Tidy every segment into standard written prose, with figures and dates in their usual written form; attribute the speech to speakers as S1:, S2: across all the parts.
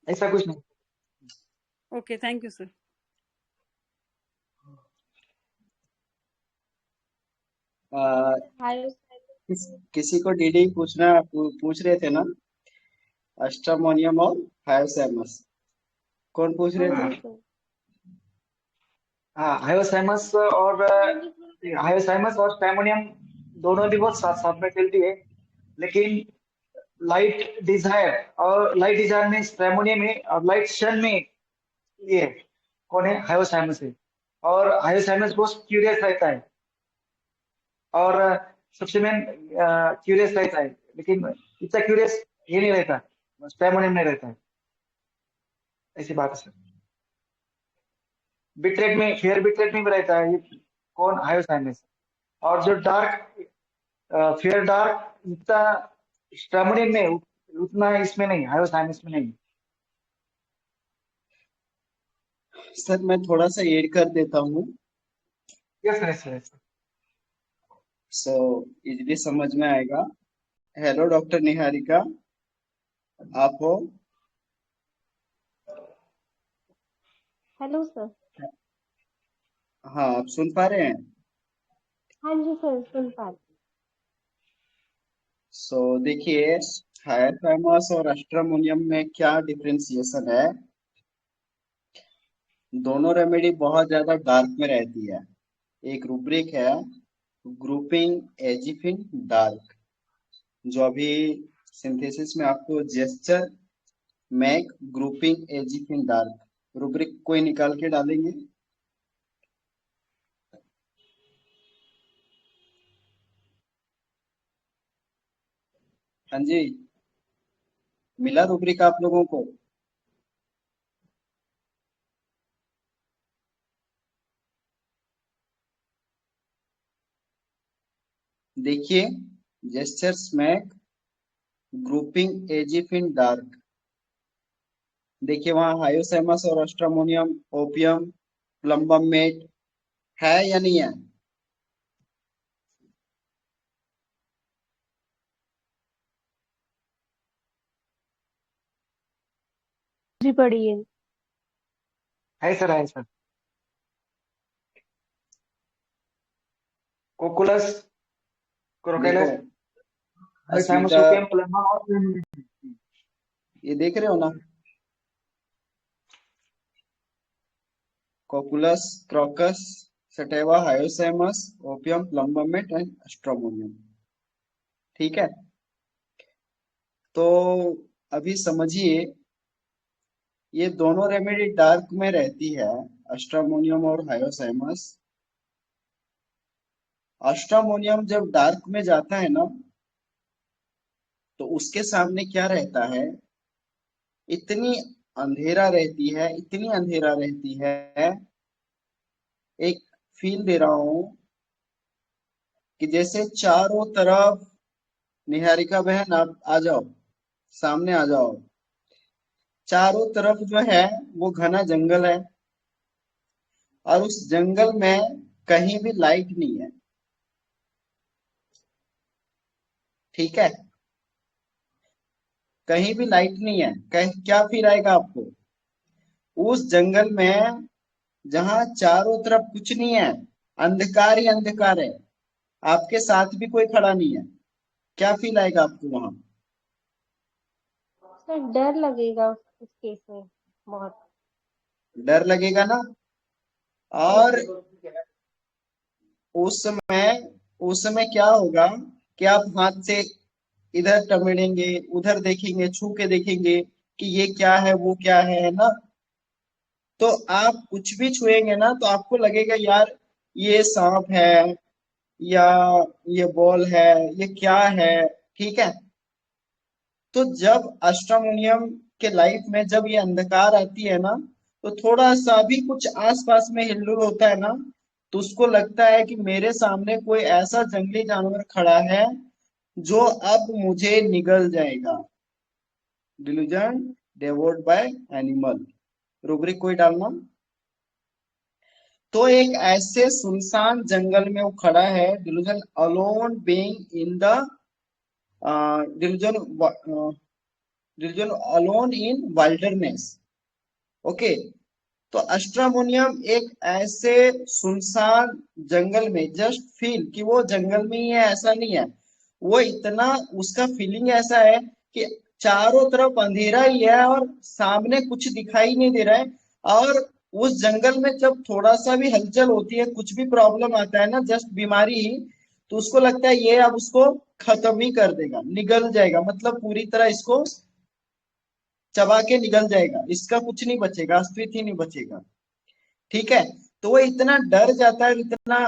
S1: ऐसा कुछ नहीं।
S2: Okay, thank you sir.
S3: किसी को डीडी पूछ रहे थे ना, अस्ट्रामोनियम और हायोसैमस, कौन पूछ रहे थे?
S1: हाँ, हायोसाइमस और स्ट्रैमोनियम दोनों भी बहुत साथ साथ में चलती है, लेकिन लाइट डिजायर में स्ट्रैमोनियम है, और लाइट शन में ये कौन है, हायोसाइमस है। और हायोसाइमस बहुत क्यूरियस रहता है, और सबसे मेन क्यूरियस रहता है, लेकिन इतना क्यूरियस ये नहीं रहता, स्ट्रैमोनियम नहीं रहता है। ऐसी बात है सर। फेयर बिटरेट में भी रहता है ये, कौन, हायोसाइमस। और जो फेयर डार्क जितना स्ट्रैमोनियम में उतना इसमें नहीं, हायोसाइमस में नहीं।
S3: सर मैं थोड़ा सा ऐड कर देता हूँ,
S1: yes sir, yes sir.
S3: So easily समझ में आएगा। हेलो डॉक्टर निहारिका, आप हो?
S4: Hello sir.
S3: हाँ, आप सुन पा रहे हैं?
S4: हाँ जी सर, सुन पा रही
S3: सो देखिए, हायरफेमस और अस्ट्रामोनियम में क्या डिफरेंशिएशन है। दोनों रेमेडी बहुत ज्यादा डार्क में रहती है। एक रूब्रिक है, ग्रुपिंग एजिफिन डार्क, जो अभी सिंथेसिस में आपको जेस्चर मैक ग्रुपिंग एजिफिन डार्क रूब्रिक कोई निकाल के डालेंगे। हाँ जी, मिला रूब्रिक आप लोगों को? देखिए, जेस्चर स्मैक ग्रुपिंग एजिफिन डार्क, देखिए वहां हायोसेमस और अस्ट्रामोनियम, ओपियम, प्लम्बम मेट है या नहीं है?
S4: जी, पढ़िए।
S1: है सर, है सर। कोकुलस,
S3: देखो,
S1: क्रोकेलस, हायोसाइमस,
S3: अस्मिता,
S1: ओपियम, प्लम्बम और
S3: ये देख रहे हो ना? Cocculus, crocus, sativa, hyoscyamus, opium, plumbum met and stramonium. ठीक है, तो अभी समझिए, ये दोनों रेमेडी डार्क में रहती है, अस्ट्रामोनियम और हायोसाइमस। अस्ट्रामोनियम जब डार्क में जाता है ना, तो उसके सामने क्या रहता है, इतनी अंधेरा रहती है, इतनी अंधेरा रहती है, एक फील दे रहा हूं कि जैसे चारों तरफ, निहारिका बहन आप आ जाओ, सामने आ जाओ, चारों तरफ जो है वो घना जंगल है, और उस जंगल में कहीं भी लाइट नहीं है। ठीक है, कहीं भी लाइट नहीं है, क्या फील आएगा आपको उस जंगल में, जहां चारों तरफ कुछ नहीं है, अंधकार ही अंधकार है, आपके साथ भी कोई खड़ा नहीं है, क्या फील आएगा आपको वहां?
S4: सर, डर लगेगा उस केस में बहुत।
S3: डर लगेगा ना?
S4: हाँ
S3: और
S4: जी।
S3: उस समय क्या होगा कि आप हाथ से इधर टमेलेंगे, उधर देखेंगे, छू के देखेंगे कि ये क्या है, वो क्या है ना? तो आप कुछ भी छुएंगे ना, तो आपको लगेगा यार ये सांप है, या ये बॉल है, ये क्या है। ठीक है, तो जब अष्टमोनियम के लाइफ में जब ये अंधकार आती है ना, तो थोड़ा सा भी कुछ आसपास में हिल्लुल होता है ना, तो उसको लगता है कि मेरे सामने कोई ऐसा जंगली जानवर खड़ा है जो अब मुझे निगल जाएगा। डिल्यूजन डेवोर्ड बाय एनिमल, रूब्रिक कोई डालना। तो एक ऐसे सुनसान जंगल में वो खड़ा है, delusion alone being in the delusion religion alone in wilderness. Okay, तो अस्ट्रामोनियम एक ऐसे सुनसान जंगल में, जस्ट फील कि वो जंगल में ही है ऐसा नहीं है, वो इतना, उसका फीलिंग ऐसा है कि चारों तरफ अंधेरा ही है और सामने कुछ दिखाई नहीं दे रहा है। और उस जंगल में जब थोड़ा सा भी हलचल होती है, कुछ भी प्रॉब्लम आता है ना, जस्ट बीमारी ही, तो उसको लगता है ये अब उसको खत्म ही कर देगा, निगल जाएगा, मतलब पूरी तरह इसको चबा के निगल जाएगा, इसका कुछ नहीं बचेगा, अस्तित्व ही नहीं बचेगा। ठीक है, तो वो इतना डर जाता है, इतना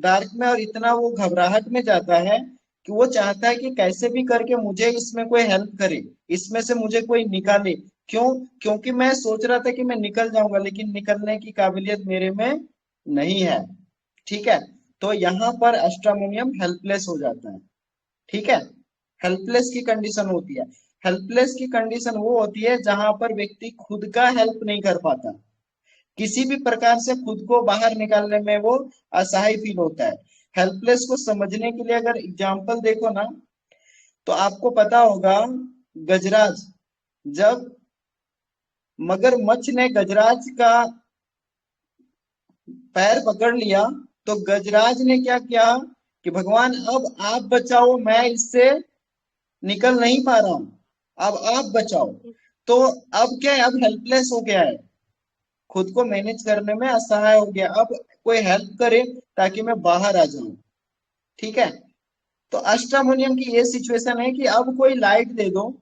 S3: डार्क में और इतना वो घबराहट में जाता है कि वो चाहता है कि कैसे भी करके मुझे इसमें कोई हेल्प करे, इसमें से मुझे कोई निकाले। क्यों? क्योंकि मैं सोच रहा था कि मैं निकल जाऊंगा, लेकिन निकलने की काबिलियत मेरे में नहीं है। ठीक है, तो यहाँ पर एस्ट्रामोनियम हेल्पलेस हो जाता है। ठीक है, हेल्पलेस की कंडीशन होती है। हेल्पलेस की कंडीशन वो होती है जहां पर व्यक्ति खुद का हेल्प नहीं कर पाता, किसी भी प्रकार से खुद को बाहर निकालने में वो असहाय फील होता है। हेल्पलेस को समझने के लिए अगर एग्जांपल देखो ना, तो आपको पता होगा, गजराज, जब मगरमच्छ ने गजराज का पैर पकड़ लिया, तो गजराज ने क्या किया कि भगवान अब आप बचाओ, मैं इससे निकल नहीं पा रहा हूं, अब आप बचाओ। तो अब क्या है, अब हेल्पलेस हो गया है, खुद को मैनेज करने में असहाय हो गया, अब कोई हेल्प करे ताकि मैं बाहर आ जाऊं। ठीक है, तो अष्टामोनियम की ये सिचुएशन है कि अब कोई लाइट दे दो,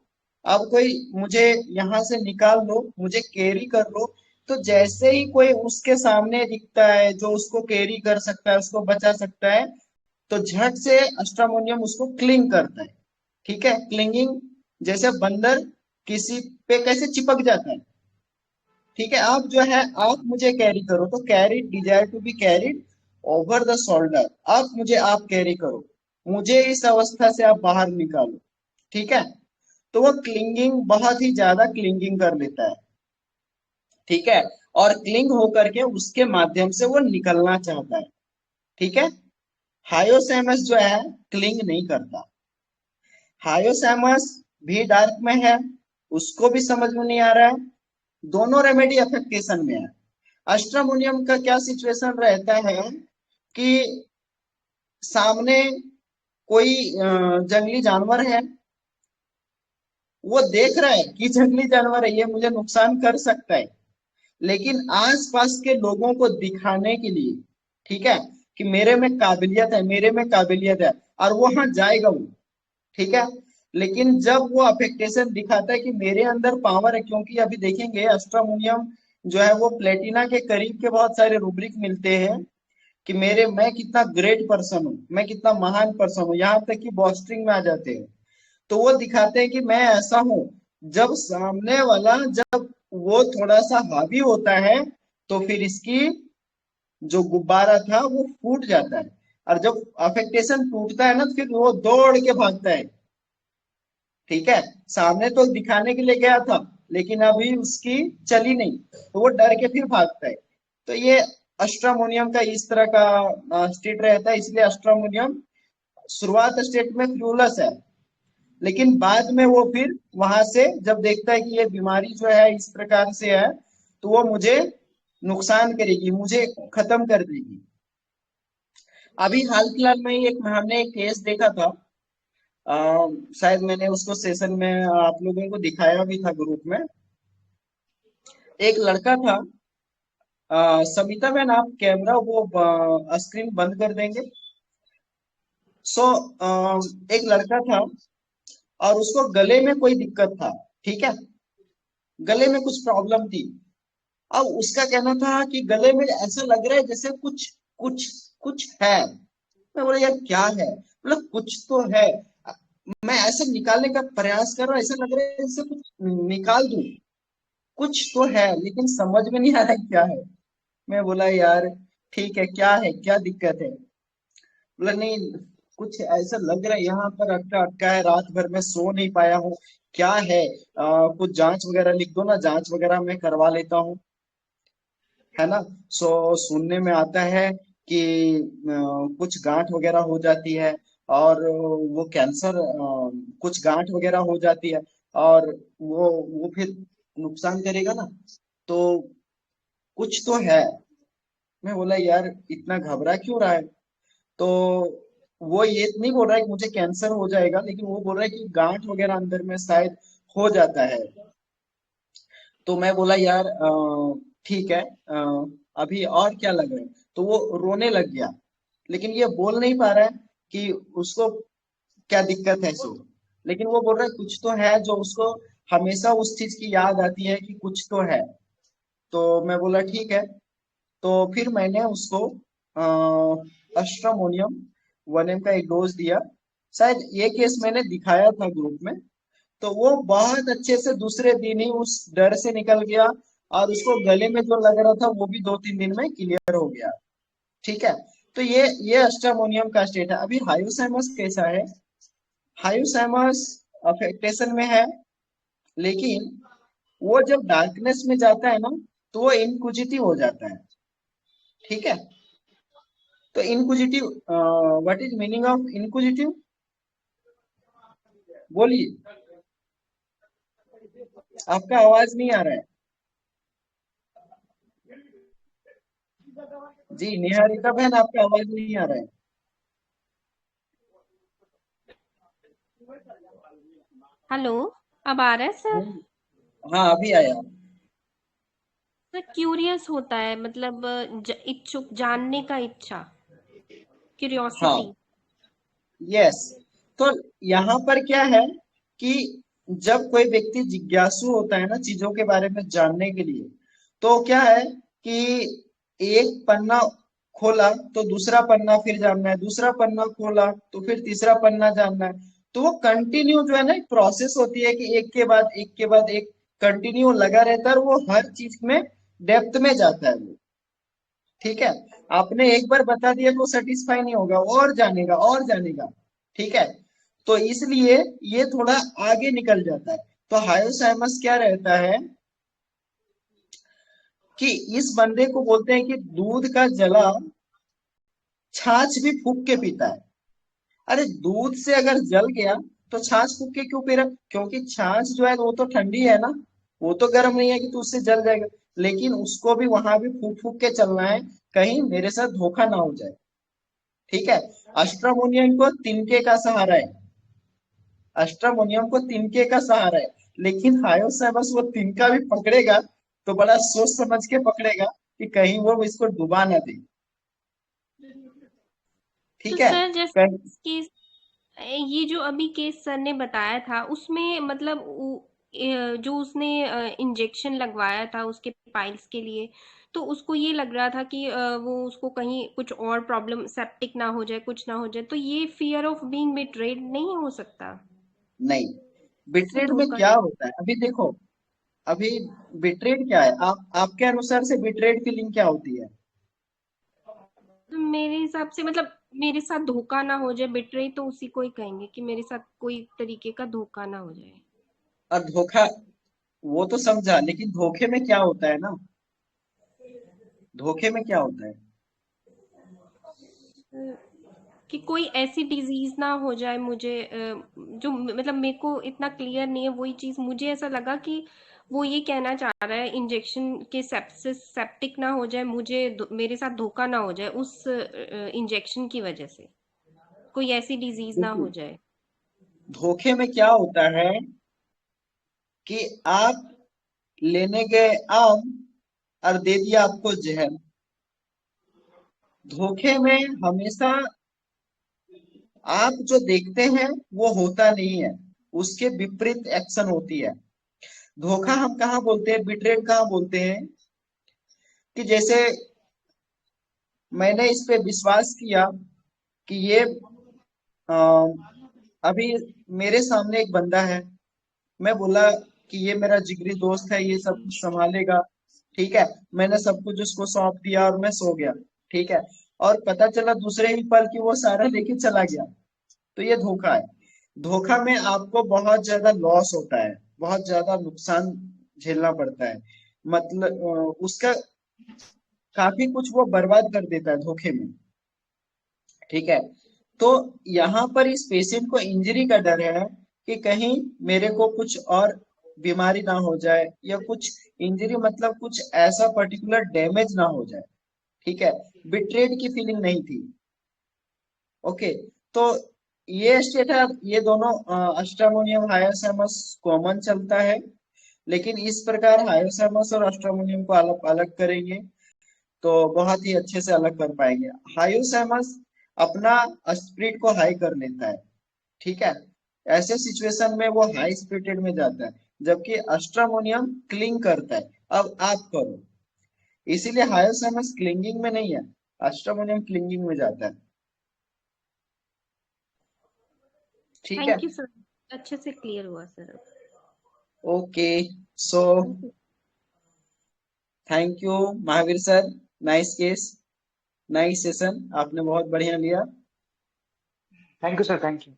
S3: अब कोई मुझे यहाँ से निकाल लो, मुझे कैरी कर लो। तो जैसे ही कोई उसके सामने दिखता है जो उसको कैरी कर सकता है, उसको बचा सकता है, तो झट से अष्टामोनियम उसको क्लिंग करता है। ठीक है, क्लिंगिंग, जैसे बंदर किसी पे कैसे चिपक जाता है। ठीक है, आप जो है, आप मुझे कैरी करो, तो carry, desire to be carried over the shoulder, आप कैरी करो, मुझे इस अवस्था से आप बाहर निकालो। ठीक है, तो वो क्लिंगिंग, बहुत ही ज्यादा क्लिंगिंग कर लेता है। ठीक है, और क्लिंग होकर के उसके माध्यम से वो निकलना चाहता है। ठीक है, हायोसैमस जो है क्लिंग नहीं करता, हायोसैमस भी डार्क में है, उसको भी समझ में नहीं आ रहा है, दोनों रेमेडी अफेक्टेशन में है। अस्ट्रामोनियम का क्या सिचुएशन रहता है कि सामने कोई जंगली जानवर है, वो देख रहा है कि जंगली जानवर है, ये मुझे नुकसान कर सकता है, लेकिन आसपास के लोगों को दिखाने के लिए, ठीक है, कि मेरे में काबिलियत है, मेरे में काबिलियत है, और वो वहां जाएगा वो। ठीक है, लेकिन जब वो अफेक्टेशन दिखाता है कि मेरे अंदर पावर है, क्योंकि अभी देखेंगे अस्ट्रामोनियम जो है वो प्लेटिना के करीब के बहुत सारे रूब्रिक मिलते हैं कि मेरे, मैं कितना ग्रेट पर्सन हूँ, मैं कितना महान पर्सन हूँ, यहाँ तक कि बॉस्टिंग में आ जाते हैं। तो वो दिखाते हैं कि मैं ऐसा हूं। जब सामने वाला, जब वो थोड़ा सा हावी होता है, तो फिर इसकी जो गुब्बारा था वो फूट जाता है, और जब अफेक्टेशन टूटता है ना, तो फिर वो दौड़ के भागता है। ठीक है, सामने तो दिखाने के लिए गया था, लेकिन अभी उसकी चली नहीं, तो वो डर के फिर भागता है। तो ये अस्ट्रामोनियम का इस तरह का स्टेट रहता है, इसलिए अस्ट्रामोनियम शुरुआत स्टेट में फ्लूलेस है, लेकिन बाद में वो फिर वहां से जब देखता है कि ये बीमारी जो है इस प्रकार से है, तो वो मुझे नुकसान करेगी, मुझे खत्म कर देगी। अभी हाल फिलहाल में ही हमने एक केस देखा था, शायद मैंने उसको सेशन में आप लोगों को दिखाया भी था ग्रुप में। एक लड़का था, सविता बहन आप कैमरा वो स्क्रीन बंद कर देंगे। सो एक लड़का था और उसको गले में कोई दिक्कत था। ठीक है, गले में कुछ प्रॉब्लम थी। अब उसका कहना था कि गले में ऐसा लग रहा है जैसे कुछ कुछ कुछ है। मैं बोला यार क्या है, मतलब कुछ तो है। मैं ऐसे निकालने का प्रयास कर रहा हूँ, ऐसा लग रहा है जैसे कुछ निकाल दूं, कुछ तो है, लेकिन समझ में नहीं आ रहा है क्या है। मैं बोला यार ठीक है, क्या है, क्या दिक्कत है? बोला नहीं, कुछ ऐसा लग रहा है, यहाँ पर अटका अटका है, रात भर में सो नहीं पाया हूँ, क्या है? कुछ जांच वगैरह लिख दो ना, जांच वगैरह मैं करवा लेता हूँ, है ना। सो सुनने में आता है कि कुछ गांठ वगैरह हो जाती है, और वो कैंसर, कुछ गांठ वगैरह हो जाती है। और वो फिर नुकसान करेगा ना। तो कुछ तो है। मैं बोला यार इतना घबरा क्यों रहा है। तो वो ये नहीं बोल रहा है कि मुझे कैंसर हो जाएगा, लेकिन वो बोल रहा है कि गांठ वगैरह अंदर में शायद हो जाता है। तो मैं बोला यार ठीक है, अभी और क्या लग रहा है। तो वो रोने लग गया, लेकिन ये बोल नहीं पा रहा है कि उसको क्या दिक्कत है सो। लेकिन वो बोल रहा है कुछ तो है जो उसको हमेशा उस चीज की याद आती है कि कुछ तो है। तो मैं बोला ठीक है। तो फिर मैंने उसको अश्ट्रामोनियम 1 ml का एक डोज दिया। शायद ये केस मैंने दिखाया था ग्रुप में। तो वो बहुत अच्छे से दूसरे दिन ही उस डर से निकल गया, और उसको गले में जो लग रहा था वो भी 2-3 दिन में क्लियर हो गया। ठीक है। तो ये अष्टामोनियम का स्टेट है। अभी हाइपोथैलेमस कैसा है। हाइपोथैलेमस अफेक्टेशन में है, लेकिन वो जब डार्कनेस में जाता है ना, तो वो इनक्विजिटिव हो जाता है। ठीक है। तो inquisitive, what is meaning of inquisitive, बोलिए। आपका आवाज नहीं आ रहा है। जी निहारिका बहन, आपका आवाज नहीं आ रहा है।
S4: हेलो, अब आ रहा है सर?
S3: हाँ अभी आया।
S4: सर क्यूरियस होता है, मतलब इच्छुक, जानने का इच्छा, क्यूरियोसिटी।
S3: हाँ यस। तो यहाँ पर क्या है कि जब कोई व्यक्ति जिज्ञासु होता है ना चीजों के बारे में जानने के लिए, तो क्या है कि एक पन्ना खोला तो दूसरा पन्ना फिर जानना है, दूसरा पन्ना खोला तो फिर तीसरा पन्ना जानना है। तो वो कंटिन्यू जो है ना एक प्रोसेस होती है कि एक के बाद एक के बाद एक कंटिन्यू लगा रहता है, और वो हर चीज में डेप्थ में जाता है वो। ठीक है। आपने एक बार बता दिया तो सेटिस्फाई नहीं होगा, और जानेगा और जानेगा। ठीक है। तो इसलिए ये थोड़ा आगे निकल जाता है। तो हायोसाइमस क्या रहता है कि इस बंदे को बोलते हैं कि दूध का जला छाछ भी फूक के पीता है। अरे दूध से अगर जल गया तो छाछ फूक के क्यों पी रहा, क्योंकि छाछ जो है वो तो ठंडी है ना, वो तो गर्म नहीं है कि तू उससे जल जाएगा। लेकिन उसको भी वहां भी फूक फूक के चलना है, कहीं मेरे साथ धोखा ना हो जाए। ठीक है। अष्टामोनियम को तिनके का सहारा है। अष्टामोनियम को तिनके का सहारा है, लेकिन हायोसाइबस वो तिनका भी पकड़ेगा तो बड़ा सोच समझ के पकड़ेगा कि कहीं वो इसको डुबा ना दे।
S4: तो
S3: ठीक है।
S4: सर जैसे
S3: कहीं-
S4: केस, ये जो अभी केस सर ने बताया था उसमें मतलब जो उसने इंजेक्शन लगवाया था उसके पाइल्स के लिए, तो उसको ये लग रहा था कि वो उसको कहीं कुछ और प्रॉब्लम, सेप्टिक ना हो जाए, कुछ ना हो जाए, तो ये फियर ऑफ बीइंग बिट्रेड नहीं हो सकता?
S3: नहीं,
S4: इससे
S3: बिट्रेड में
S4: धोखा
S3: क्या
S4: नहीं?
S3: होता है अभी देखो। अभी बिट्रेड क्या है, आप आपके अनुसार से बिट्रेड फीलिंग क्या होती है।
S4: तो मेरे हिसाब से मतलब मेरे साथ धोखा ना हो जाए, बिट्रे तो उसी को ही कहेंगे कि मेरे साथ कोई तरीके का धोखा ना हो जाए।
S3: और धोखा वो तो समझा, लेकिन धोखे में क्या होता है ना, धोखे में क्या होता है।
S4: कि कोई ऐसी डिजीज ना हो जाए मुझे, जो मतलब मेरे को इतना क्लियर नहीं है वही चीज, मुझे ऐसा लगा कि वो ये कहना चाह रहा है इंजेक्शन के सेप्सिस, सेप्टिक ना हो जाए मुझे, मेरे साथ धोखा ना हो जाए उस इंजेक्शन की वजह से, कोई ऐसी डिजीज ना हो
S3: देखिए
S4: जाए।
S3: धोखे में क्या होता है कि आप लेने गए आम और दे दिया आपको जहर। धोखे में हमेशा आप जो देखते हैं वो होता नहीं है, उसके विपरीत एक्शन होती है। धोखा हम कहाँ बोलते हैं, बिट्रेड कहाँ बोलते हैं, कि जैसे मैंने इस पे विश्वास किया कि ये अ, अभी मेरे सामने एक बंदा है, मैं बोला कि ये मेरा जिगरी दोस्त है, ये सब कुछ संभालेगा। ठीक है। मैंने सब कुछ उसको सौंप दिया और मैं सो गया। ठीक है। और पता चला दूसरे ही पल कि वो सारा लेके चला गया। तो ये धोखा है। धोखा में आपको बहुत ज्यादा लॉस होता है, बहुत ज्यादा नुकसान झेलना पड़ता है। मतलब उसका काफी कुछ वो बर्बाद कर देता है धोखे में। ठीक है। तो यहाँ पर इस पेशेंट को इंजरी का डर है, कि कहीं मेरे को कुछ और बीमारी ना हो जाए या कुछ इंजरी, मतलब कुछ ऐसा पर्टिकुलर डैमेज ना हो जाए। ठीक है, बिट्रेड की फीलिंग नहीं थी। ओके, तो ये स्टेट है, ये दोनों अष्टामोनियम हायोसैमस कॉमन चलता है, लेकिन इस प्रकार हायोसैमस और अष्टामोनियम को अलग अलग करेंगे तो बहुत ही अच्छे से अलग कर पाएंगे। हायोसैमस अपना स्पिरिट को हाई कर लेता है, ठीक है, ऐसे सिचुएशन में वो हाई स्पिरिटेड में जाता है, जबकि अष्टामोनियम क्लिंग करता है। अब आप करो, इसीलिए हायोसैमस क्लिंगिंग में नहीं है, अष्टामोनियम क्लिंगिंग में जाता है। ठीक है,
S4: थैंक यू सर, अच्छे से क्लियर हुआ sir.
S3: Okay, so
S4: thank you.
S3: Thank you Mahavir sir, nice case, nice session, आपने बहुत बढ़िया लिया।
S1: Thank you sir, thank you.